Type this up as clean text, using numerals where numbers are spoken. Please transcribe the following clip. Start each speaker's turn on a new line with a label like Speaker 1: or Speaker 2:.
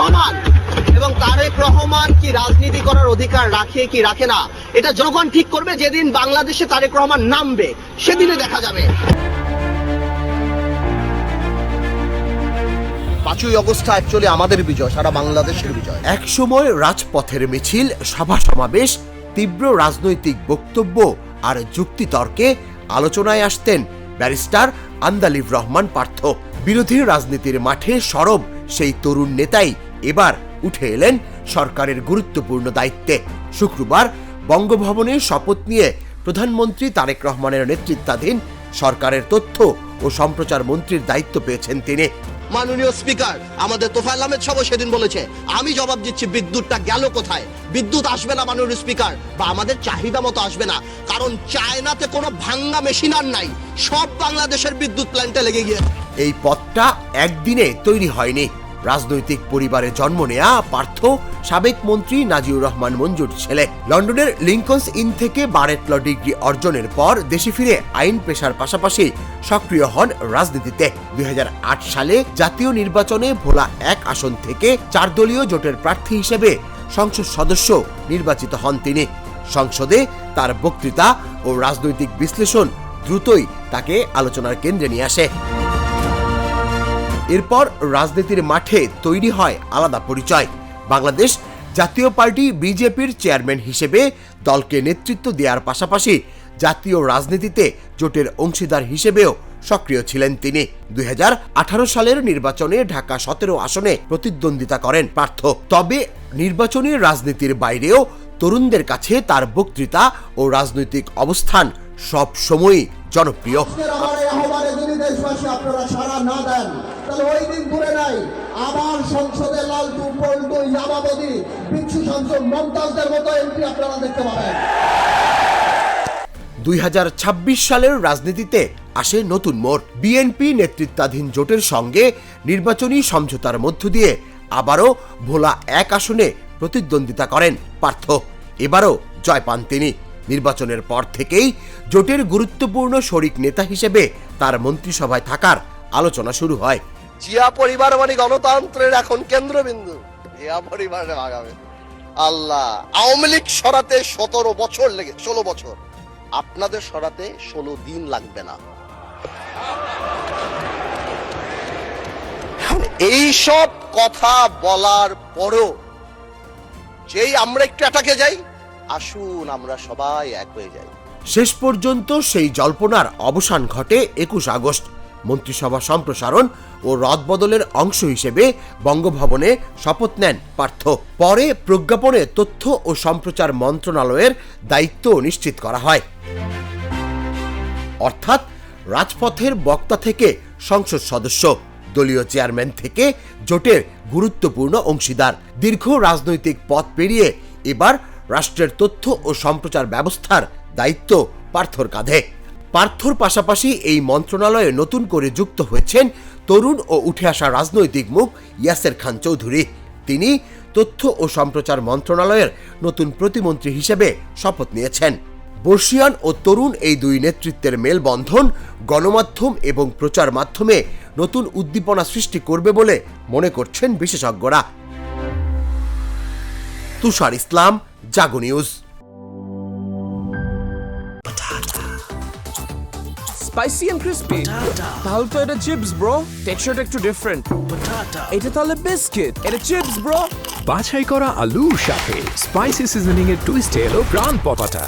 Speaker 1: রহমান, এবং তারেক রহমান কি রাজনীতি করার অধিকার রাখে কি রাখে না এটা জনগণ ঠিক করবে। যেদিন বাংলাদেশে তারেক রহমান নামবে সেদিনে দেখা যাবে। 5ই আগস্ট অ্যাকচুয়ালি আমাদের বিজয়, সারা বাংলাদেশের বিজয়।
Speaker 2: একসময় রাজপথের মিছিল, সভা সমাবেশ, তীব্র রাজনৈতিক বক্তব্য আর যুক্তিতর্কে আলোচনায় আসতেন ব্যারিস্টার আন্দালিব রহমান পার্থ। বিরোধী রাজনীতির মাঠে সরব সেই তরুণ নেতাই এবার উঠে এলেন সরকারের গুরুত্বপূর্ণ দায়িত্বে। শুক্রবার বঙ্গভবনে শপথ নিয়ে প্রধানমন্ত্রী তারেক রহমানের নেতৃত্বাধীন সরকারের তথ্য ও সম্প্রচার মন্ত্রীর দায়িত্ব পেয়েছেন তিনি।
Speaker 1: মাননীয় স্পিকার আমাদের তোফায়েল আহমেদ সাহেব সেদিন বলেছে, আমি জবাব দিচ্ছি বিদ্যুৎটা গেল কোথায়। বিদ্যুৎ আসবে না মাননীয় স্পিকার, বা আমাদের চাহিদা মতো আসবে না, কারণ চায়নাতে কোনো ভাঙ্গা মেশিন আর নাই, সব বাংলাদেশের বিদ্যুৎ প্ল্যান্টে লেগে গিয়েছে।
Speaker 2: এই পথটা একদিনে তৈরি হয়নি। রাজনৈতিক পরিবারে জন্ম নেয়া পার্থ সাবেক মন্ত্রী নাজিউর রহমান মঞ্জুর ছেলে। লন্ডনের লিঙ্কনস ইন থেকে বারেট ল ডিগ্রি অর্জনের পর দেশে ফিরে আইন পেশার পাশাপাশি সক্রিয় হন রাজনীতিতে। 2008 সালে জাতীয় নির্বাচনে ভোলা 1 আসন থেকে 4 দলীয় জোটের প্রার্থী হিসেবে সংসদ সদস্য নির্বাচিত হন তিনি। সংসদে তার বক্তৃতা ও রাজনৈতিক বিশ্লেষণ দ্রুতই তাকে আলোচনার কেন্দ্রে নিয়ে আসে। এরপর রাজনীতির মাঠে তৈরি হয় আলাদা পরিচয়। বাংলাদেশ জাতীয় পার্টি বিজেপির চেয়ারম্যান হিসেবে দলকে নেতৃত্ব দেওয়ার পাশাপাশি জাতীয় রাজনীতিতে জোটের অংশীদার হিসেবেও সক্রিয় ছিলেন তিনি। 2018 সালের নির্বাচনে ঢাকা 17 আসনে প্রতিদ্বন্দ্বিতা করেন পার্থ। তবে নির্বাচনী রাজনীতির বাইরেও তরুণদের কাছে তার বক্তৃতা ও রাজনৈতিক অবস্থান সব সময়ই জনপ্রিয়।
Speaker 3: আপনারা সাড়া না দেন তাহলে ওই দিন দূরে নাই, আবার সংসদে লালটু পল্টু ইয়ামাবদি বিচ্ছু সংসদ মমতাজদের মতো এমপি আপনারা দেখতে পাবেন।
Speaker 2: 2026 সালের রাজনীতিতে আসে নতুন মোড়। বিএনপি নেতৃত্বাধীন জোটের সঙ্গে নির্বাচনী সমঝোতার মধ্য দিয়ে আবারও ভোলা 1 আসনে প্রতিদ্বন্দ্বিতা করেন পার্থ। এবারও জয় পান তিনি। নির্বাচনের পর থেকেই জোটের গুরুত্বপূর্ণ শরিক নেতা হিসেবে তার মন্ত্রিসভায় থাকার আলোচনা শুরু হয়।
Speaker 1: জিয়া পরিবার মানে গণতন্ত্রের এখন কেন্দ্রবিন্দু। জিয়া পরিবারে আগামী আল্লাহ আওয়ামী লীগ সরাতে 16 বছর, আপনাদের সরাতে 16 দিন লাগবে না। এই সব কথা বলার পরও যেই আমরা একটু অ্যাটাকে যাই, আসুন আমরা সবাই এক হয়ে যাই।
Speaker 2: শেষ পর্যন্ত সেই জল্পনার অবসান ঘটে 21 আগস্ট। মন্ত্রিসভা সম্প্রসারণ ও রদবদলের অংশ হিসেবে বঙ্গভবনে শপথ নেন পার্থ। পরে প্রজ্ঞাপনে তথ্য ও সম্প্রচার মন্ত্রণালয়ের দায়িত্ব নিশ্চিত করা হয়। অর্থাৎ রাজপথের বক্তা থেকে সংসদ সদস্য, দলীয় চেয়ারম্যান থেকে জোটের গুরুত্বপূর্ণ অংশীদার। দীর্ঘ রাজনৈতিক পথ পেরিয়ে এবার রাষ্ট্রের তথ্য ও সম্প্রচার ব্যবস্থার দায়িত্ব পার্থর কাঁধে। পার্থর পাশাপাশি এই মন্ত্রণালয়ে নতুন করে যুক্ত হয়েছেন তরুণ ও উঠে আসা রাজনৈতিক মুখ ইয়াসের খান চৌধুরী। তিনি তথ্য ও সম্প্রচার মন্ত্রণালয়ের নতুন প্রতিমন্ত্রী হিসেবে শপথ নিয়েছেন। বর্ষিয়ান ও তরুণ এই দুই নেতৃত্বের মেলবন্ধন গণমাধ্যম এবং প্রচার মাধ্যমে নতুন উদ্দীপনা সৃষ্টি করবে বলে মনে করছেন বিশেষজ্ঞরা। তুষার ইসলাম, জাগো নিউজ।
Speaker 4: Spicy and crispy. তাহলে তো এটা চিপস ব্রো, টেক্সচারটা একটু ডিফারেন্ট। এটা তাহলে বিস্কিট, এটা চিপস ব্রো।
Speaker 5: বাছাই করা আলুর সাথে স্পাইসি সিজনিং এর টুইস্ট এলো প্রাণ পটাটা।